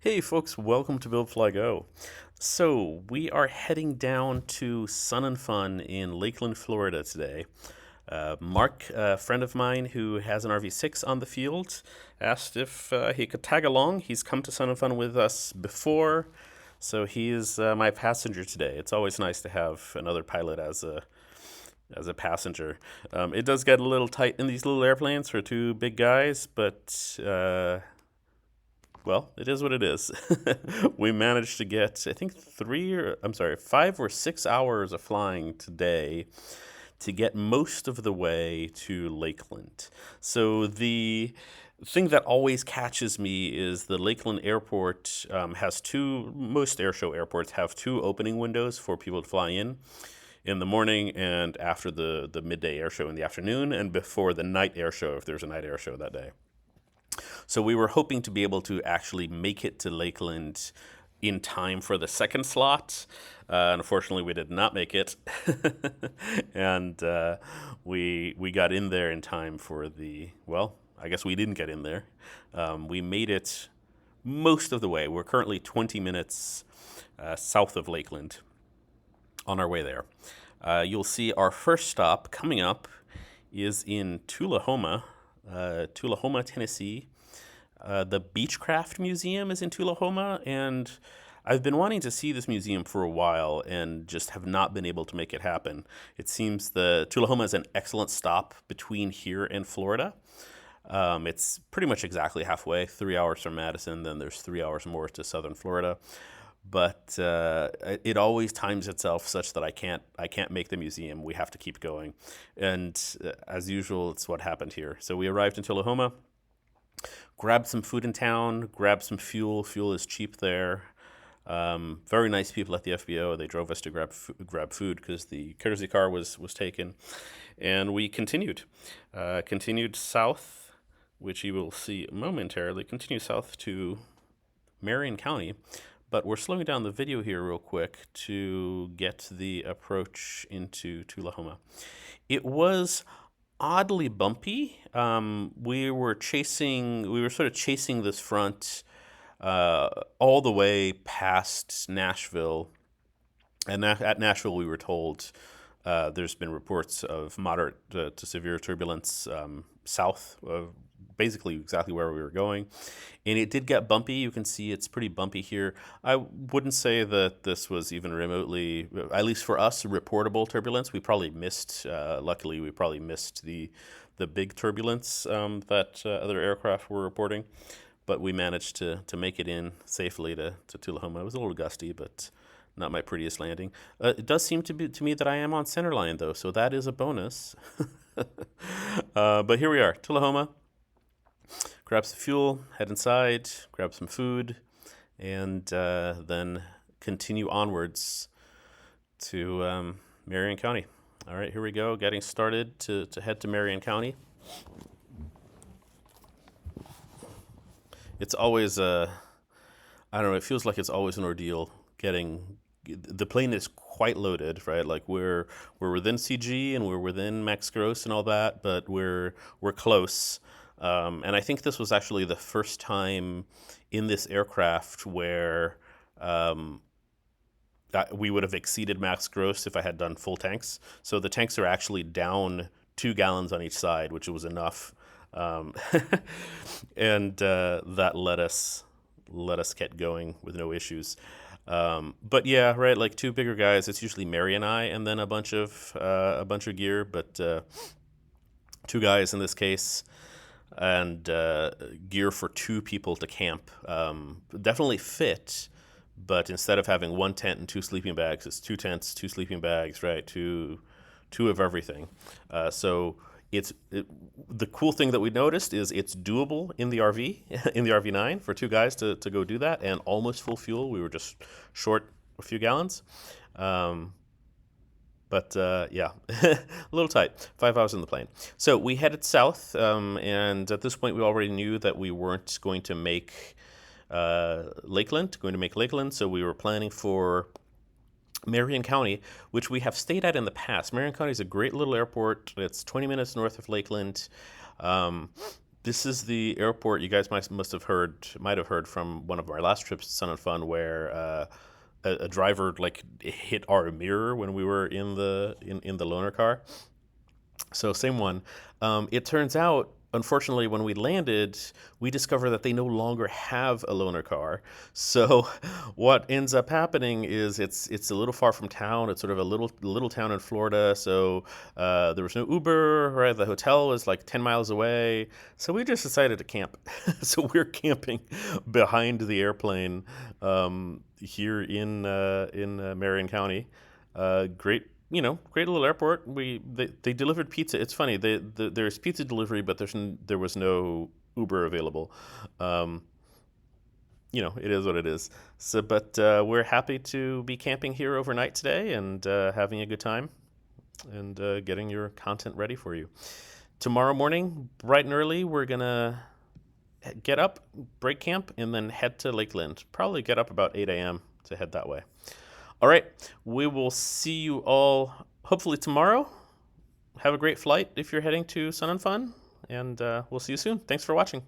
Hey folks, welcome to BuildFlyGo. So we are heading down to Sun and Fun in Lakeland, Florida today. Mark, a friend of mine who has an RV6 on the field, asked if he could tag along. He's come to Sun and Fun with us before, so he is my passenger today. It's always nice to have another pilot as a passenger. It does get a little tight in these little airplanes for two big guys, but well, it is what it is. We managed to get, I think, 5 or 6 hours of flying today to get most of the way to Lakeland. So the thing that always catches me is the Lakeland Airport has most airshow airports have two opening windows for people to fly in the morning and after the midday airshow in the afternoon and before the night airshow if there's a night airshow that day. So we were hoping to be able to actually make it to Lakeland in time for the second slot. Unfortunately, we did not make it, and we got in there in time for I guess we didn't get in there. We made it most of the way. We're currently 20 minutes south of Lakeland on our way there. You'll see our first stop coming up is in Tullahoma, Tennessee. The Beechcraft Museum is in Tullahoma, and I've been wanting to see this museum for a while and just have not been able to make it happen. It seems the Tullahoma is an excellent stop between here and Florida. It's pretty much exactly halfway, 3 hours from Madison, then there's 3 hours more to southern Florida. But it always times itself such that I can't make the museum. We have to keep going, and as usual, it's what happened here. So we arrived in Tullahoma, grabbed some food in town, grabbed some fuel. Fuel is cheap there. Very nice people at the FBO. They drove us to grab food because the courtesy car was taken, and we continued south, which you will see momentarily. Continue south to Marion County. But we're slowing down the video here real quick to get the approach into Tullahoma. It was oddly bumpy. We were sort of chasing this front all the way past Nashville. And at Nashville, we were told there's been reports of moderate to severe turbulence south of basically exactly where we were going. And it did get bumpy. You can see it's pretty bumpy here. I wouldn't say that this was even remotely, at least for us, reportable turbulence. We probably missed, luckily, we probably missed the big turbulence that other aircraft were reporting. But we managed to make it in safely to Tullahoma. It was a little gusty, but not my prettiest landing. It does seem to me that I am on center line, though, so that is a bonus. But here we are, Tullahoma. Grab some fuel, head inside, grab some food, and then continue onwards to Marion County. All right, here we go, getting started to head to Marion County. It's always I don't know, it feels like it's always an ordeal the plane is quite loaded, right? Like we're within CG and we're within max gross and all that, but we're close. And I think this was actually the first time in this aircraft where we would have exceeded max gross if I had done full tanks. So the tanks are actually down 2 gallons on each side, which was enough. And that let us get going with no issues. But yeah, right, like 2 bigger guys. It's usually Mary and I, and then a bunch of gear. But 2 guys in this case, and gear for 2 people to camp. Definitely fit, but instead of having 1 tent and 2 sleeping bags, it's 2 tents, 2 sleeping bags, right? Two of everything. So the cool thing that we noticed is it's doable in the RV, in the RV9 for 2 guys to go do that, and almost full fuel. We were just short a few gallons. But yeah, a little tight. 5 hours in the plane. So we headed south, and at this point we already knew that we weren't going to make Lakeland. So we were planning for Marion County, which we have stayed at in the past. Marion County is a great little airport. It's 20 minutes north of Lakeland. This is the airport you guys might have heard from one of our last trips to Sun and Fun, where a driver like hit our mirror when we were in the loaner car. So same one. It turns out, unfortunately, when we landed, we discover that they no longer have a loaner car. So what ends up happening is it's a little far from town. It's sort of a little town in Florida. So there was no Uber. Right, the hotel was like 10 miles away. So we just decided to camp. So we're camping behind the airplane here in Marion County. Great, great little airport. They delivered pizza. It's funny. There's pizza delivery, but there was no Uber available. Um, it is what it is. So, but we're happy to be camping here overnight today and having a good time and getting your content ready for you. Tomorrow morning, bright and early, we're gonna get up, break camp, and then head to Lakeland. Probably get up about 8 a.m. to head that way. All right, we will see you all hopefully tomorrow. Have a great flight if you're heading to Sun and Fun, and we'll see you soon. Thanks for watching.